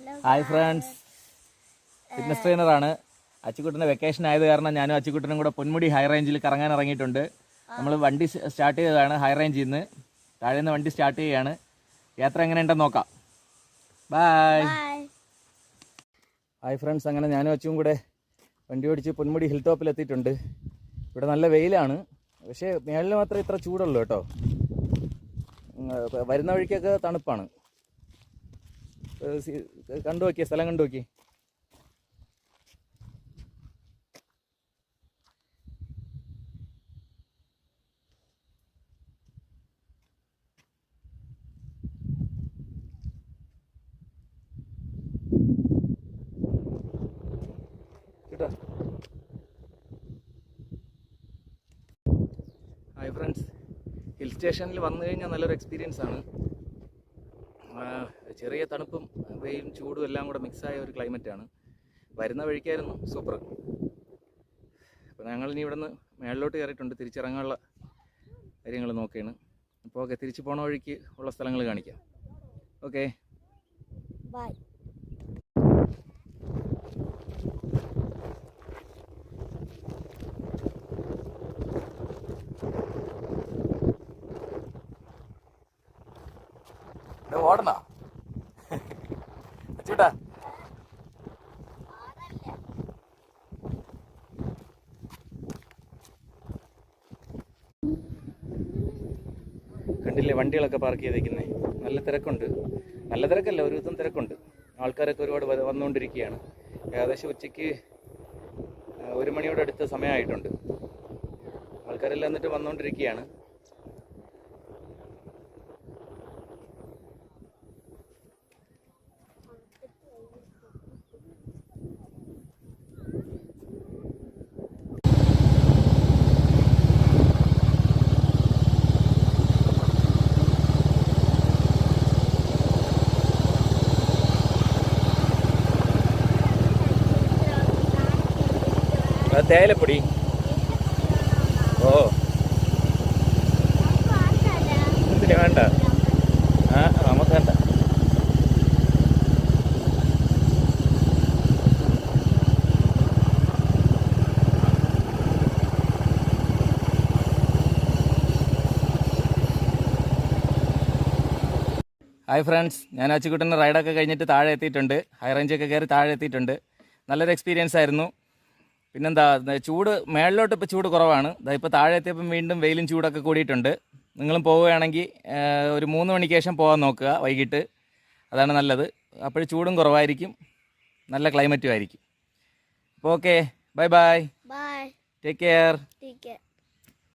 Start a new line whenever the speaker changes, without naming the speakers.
Hi friends, fitness ട്രെയിനറാണ്. അച്ചുക്കുട്ടൻ്റെ vacation ആയത് കാരണം ഞാനും അച്ചുക്കുട്ടനും കൂടെ പൊന്മുടി ഹൈ റേഞ്ചിൽ കറങ്ങാൻ ഇറങ്ങിയിട്ടുണ്ട്. നമ്മൾ വണ്ടി സ്റ്റാർട്ട് ചെയ്തതാണ് ഹൈ റേഞ്ചിൽ നിന്ന്. താഴെ നിന്ന് വണ്ടി സ്റ്റാർട്ട് ചെയ്യുകയാണ്. യാത്ര എങ്ങനെയുണ്ടെന്ന് നോക്കാം. ബായ്. ഹായ് ഫ്രണ്ട്സ്, അങ്ങനെ ഞാനും അച്ചുവും കൂടെ വണ്ടി ഓടിച്ച് പൊന്മുടി ഹിൽ ടോപ്പിൽ എത്തിയിട്ടുണ്ട്. ഇവിടെ നല്ല വെയിലാണ്, പക്ഷേ മേളിൽ മാത്രമേ ഇത്ര ചൂടുള്ളൂ കേട്ടോ. വരുന്ന വഴിക്കൊക്കെ തണുപ്പാണ്. കണ്ടു നോക്കിയ സ്ഥലം കണ്ടു നോക്കി. കേട്ടോ. ഹായ് ഫ്രണ്ട്സ്, ഹിൽ സ്റ്റേഷനിൽ വന്നു കഴിഞ്ഞാൽ നല്ലൊരു എക്സ്പീരിയൻസ് ആണ്. ചെറിയ തണുപ്പും വെയിലും ചൂടും എല്ലാം കൂടെ മിക്സായ ഒരു ക്ലൈമറ്റാണ്. വരുന്ന വഴിക്കായിരുന്നു സൂപ്പർ. അപ്പോൾ ഞങ്ങളിനി ഇവിടെ നിന്ന് മേളിലോട്ട് കയറിയിട്ടുണ്ട്. തിരിച്ചിറങ്ങാനുള്ള കാര്യങ്ങൾ നോക്കുകയാണ്. അപ്പോൾ ഓക്കെ, തിരിച്ച് പോണ വഴിക്ക് ഉള്ള സ്ഥലങ്ങൾ കാണിക്കാം. Okay
bye.
ഓടണ അച്ചൂട്ടാ. കണ്ടില്ലേ വണ്ടികളൊക്കെ പാർക്ക് ചെയ്തേക്കുന്നേ. നല്ല തിരക്കുണ്ട്. നല്ല തിരക്കല്ല, ഒരു വിധം തിരക്കുണ്ട്. ആൾക്കാരൊക്കെ ഒരുപാട് വന്നുകൊണ്ടിരിക്കുകയാണ്. ഏകദേശം ഉച്ചയ്ക്ക് 1 മണിയോട് അടുത്ത സമയമായിട്ടുണ്ട്. ആൾക്കാരെല്ലാം എന്നിട്ട് വന്നുകൊണ്ടിരിക്കുകയാണ്. തേയിലപ്പൊടി. ഓ, എന്തിനു വേണ്ട? നമുക്ക് വേണ്ട. ഹായ് ഫ്രണ്ട്സ്, ഞാൻ അച്ചുക്കുട്ടൻ്റെ റൈഡൊക്കെ കഴിഞ്ഞിട്ട് താഴെ എത്തിയിട്ടുണ്ട്. ഹൈ റേഞ്ചൊക്കെ കയറി താഴെ എത്തിയിട്ടുണ്ട്. നല്ലൊരു എക്സ്പീരിയൻസ് ആയിരുന്നു. പിന്നെന്താ, ചൂട് മേളിലോട്ട് ഇപ്പോൾ ചൂട് കുറവാണ്. ഇപ്പോൾ താഴെ എത്തിയപ്പം വീണ്ടും വെയിലും ചൂടൊക്കെ കൂടിയിട്ടുണ്ട്. നിങ്ങളും പോവുകയാണെങ്കിൽ ഒരു 3 മണിക്ക് ശേഷം പോകാൻ നോക്കുക, വൈകിട്ട്. അതാണ് നല്ലത്. അപ്പോൾ ചൂടും കുറവായിരിക്കും, നല്ല ക്ലൈമറ്റും ആയിരിക്കും. അപ്പോൾ okay, bye bye.
Bye.
Take care.